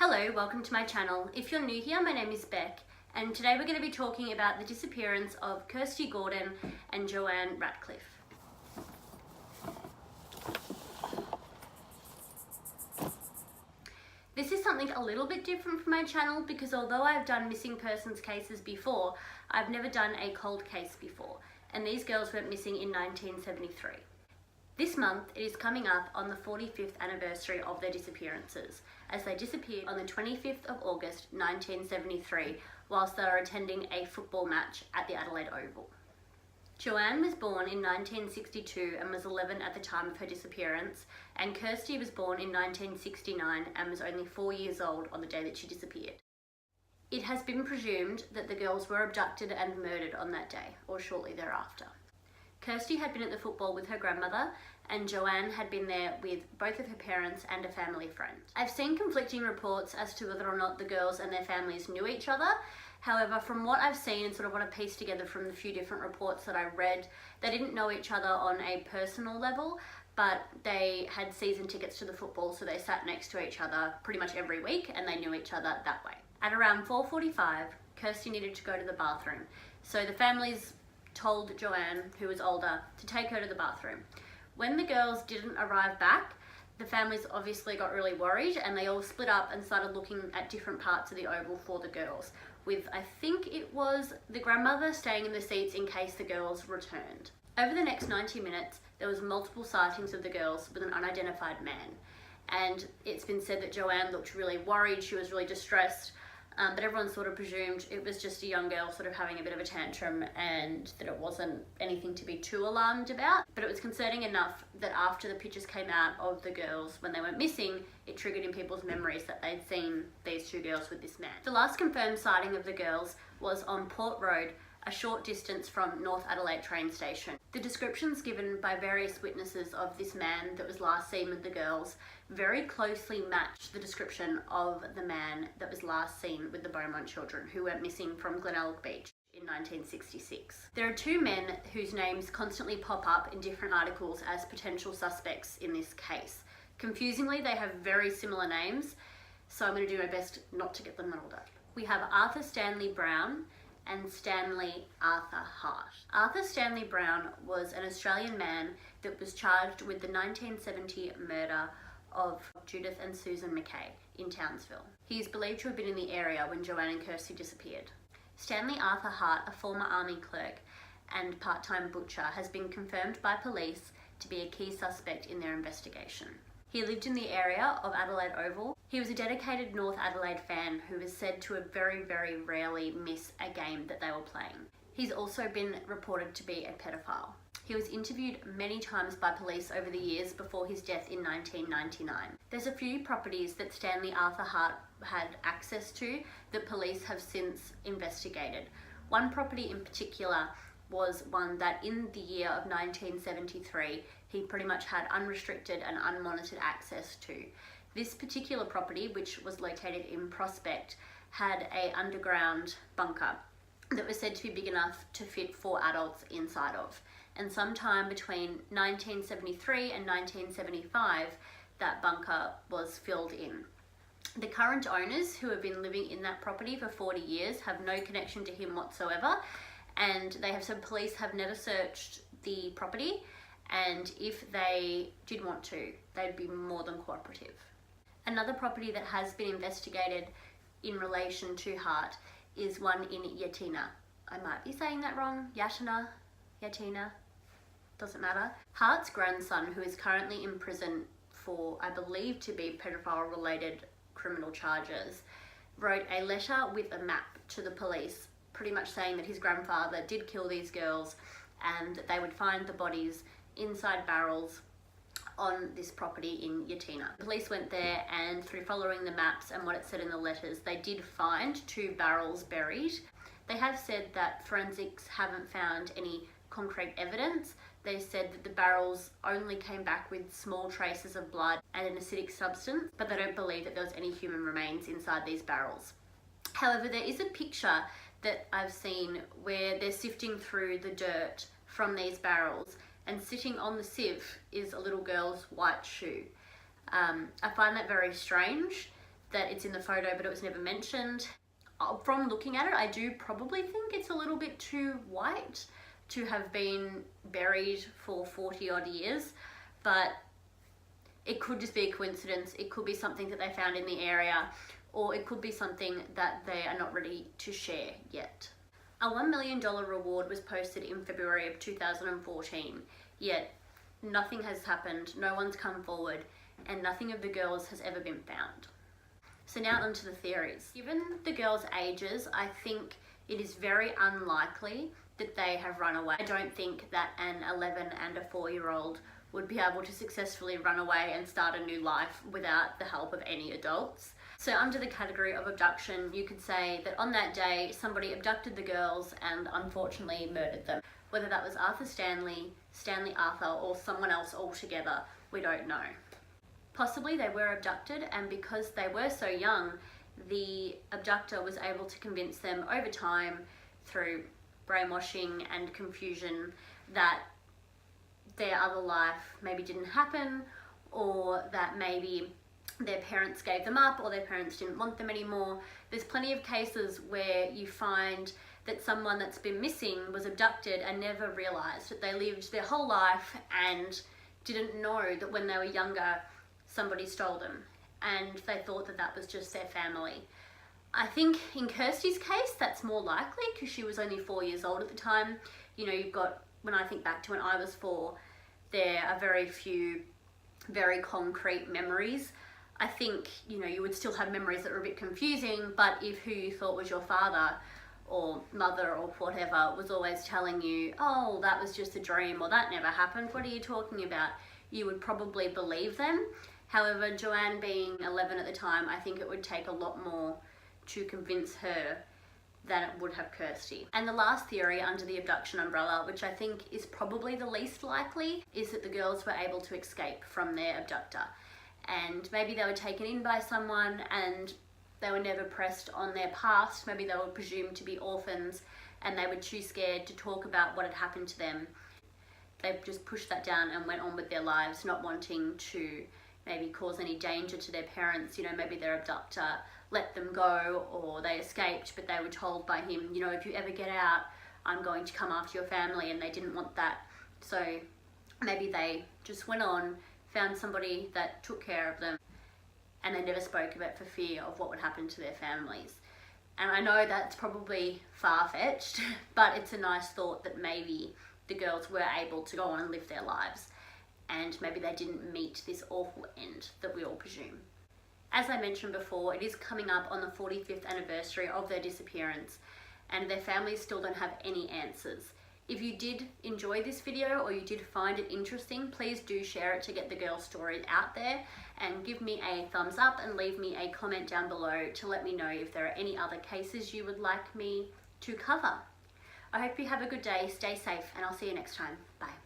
Hello, welcome to my channel. If you're new here, my name is Beck, and today we're going to be talking about the disappearance of Kirste Gordon and Joanne Ratcliffe. This is something a little bit different from my channel because although I've done missing persons cases before, I've never done a cold case before, and these girls went missing in 1973. This month it is coming up on the 45th anniversary of their disappearances, as they disappeared on the 25th of August 1973 whilst they were attending a football match at the Adelaide Oval. Joanne was born in 1962 and was 11 at the time of her disappearance, and Kirste was born in 1969 and was only 4 years old on the day that she disappeared. It has been presumed that the girls were abducted and murdered on that day, or shortly thereafter. Kirste had been at the football with her grandmother, and Joanne had been there with both of her parents and a family friend. I've seen conflicting reports as to whether or not the girls and their families knew each other. However, from what I've seen and sort of what I pieced together from the few different reports that I read, they didn't know each other on a personal level, but they had season tickets to the football, so they sat next to each other pretty much every week and they knew each other that way. At around 4:45, Kirste needed to go to the bathroom, so the families told Joanne, who was older, to take her to the bathroom. When the girls didn't arrive back, the families obviously got really worried and they all split up and started looking at different parts of the oval for the girls, with I think it was the grandmother staying in the seats in case the girls returned. Over the next 90 minutes, there was multiple sightings of the girls with an unidentified man, and it's been said that Joanne looked really worried, she was really distressed, but everyone sort of presumed it was just a young girl sort of having a bit of a tantrum and that it wasn't anything to be too alarmed about. But it was concerning enough that after the pictures came out of the girls when they went missing, it triggered in people's memories that they'd seen these two girls with this man. The last confirmed sighting of the girls was on Port Road, a short distance from North Adelaide train station. The descriptions given by various witnesses of this man that was last seen with the girls very closely matched the description of the man that was last seen with the Beaumont children, who went missing from Glenelg Beach in 1966. There are two men whose names constantly pop up in different articles as potential suspects in this case. Confusingly, they have very similar names, so I'm going to do my best not to get them muddled up. We have Arthur Stanley Brown and Stanley Arthur Hart. Arthur Stanley Brown was an Australian man that was charged with the 1970 murder of Judith and Susan McKay in Townsville. He is believed to have been in the area when Joanne and Kirste disappeared. Stanley Arthur Hart, a former army clerk and part-time butcher, has been confirmed by police to be a key suspect in their investigation. He lived in the area of Adelaide Oval. He was a dedicated North Adelaide fan who was said to have very, very rarely miss a game that they were playing. He's also been reported to be a pedophile. He was interviewed many times by police over the years before his death in 1999. There's a few properties that Stanley Arthur Hart had access to that police have since investigated. One property in particular was one that in the year of 1973 he pretty much had unrestricted and unmonitored access to. This particular property, which was located in Prospect, had an underground bunker that was said to be big enough to fit 4 adults inside of. And sometime between 1973 and 1975, that bunker was filled in. The current owners, who have been living in that property for 40 years, have no connection to him whatsoever, and they have said police have never searched the property, and if they did want to, they'd be more than cooperative. Another property that has been investigated in relation to Hart is one in Yatina. I might be saying that wrong. Yatina, doesn't matter. Hart's grandson, who is currently in prison for, I believe to be pedophile related criminal charges, wrote a letter with a map to the police pretty much saying that his grandfather did kill these girls and that they would find the bodies inside barrels on this property in Yatina. The police went there, and through following the maps and what it said in the letters, they did find 2 barrels buried. They have said that forensics haven't found any concrete evidence. They said that the barrels only came back with small traces of blood and an acidic substance, but they don't believe that there was any human remains inside these barrels. However, there is a picture that I've seen where they're sifting through the dirt from these barrels, and sitting on the sieve is a little girl's white shoe. I find that very strange that it's in the photo but it was never mentioned. From looking at it, I do probably think it's a little bit too white to have been buried for 40 odd years, but it could just be a coincidence. It could be something that they found in the area, or it could be something that they are not ready to share yet. A $1 million reward was posted in February of 2014, yet nothing has happened, no one's come forward, and nothing of the girls has ever been found. So now onto the theories. Given the girls' ages, I think it is very unlikely that they have run away. I don't think that an 11 and a 4-year-old would be able to successfully run away and start a new life without the help of any adults. So under the category of abduction, you could say that on that day, somebody abducted the girls and unfortunately murdered them. Whether that was Arthur Stanley, Stanley Arthur, or someone else altogether, we don't know. Possibly they were abducted, and because they were so young, the abductor was able to convince them over time through brainwashing and confusion that their other life maybe didn't happen, or that maybe their parents gave them up, or their parents didn't want them anymore. There's plenty of cases where you find that someone that's been missing was abducted and never realised that they lived their whole life and didn't know that when they were younger somebody stole them, and they thought that that was just their family. I think in Kirste's case that's more likely because she was only 4 years old at the time. You know, you've got, when I think back to when I was 4, there are very few very concrete memories. I think, you know, you would still have memories that were a bit confusing, but if who you thought was your father or mother or whatever was always telling you, oh, that was just a dream, or that never happened, what are you talking about, you would probably believe them. However, Joanne being 11 at the time, I think it would take a lot more to convince her than it would have Kirste. And the last theory under the abduction umbrella, which I think is probably the least likely, is that the girls were able to escape from their abductor. And maybe they were taken in by someone and they were never pressed on their past. Maybe they were presumed to be orphans and they were too scared to talk about what had happened to them. They just pushed that down and went on with their lives, not wanting to maybe cause any danger to their parents. You know, maybe their abductor let them go, or they escaped, but they were told by him, you know, if you ever get out, I'm going to come after your family, and they didn't want that. So maybe they just went on, found somebody that took care of them, and they never spoke of it for fear of what would happen to their families. And I know that's probably far-fetched, but it's a nice thought that maybe the girls were able to go on and live their lives, and maybe they didn't meet this awful end that we all presume. As I mentioned before, it is coming up on the 45th anniversary of their disappearance, and their families still don't have any answers. If you did enjoy this video, or you did find it interesting, please do share it to get the girls' stories out there, and give me a thumbs up and leave me a comment down below to let me know if there are any other cases you would like me to cover. I hope you have a good day, stay safe, and I'll see you next time. Bye.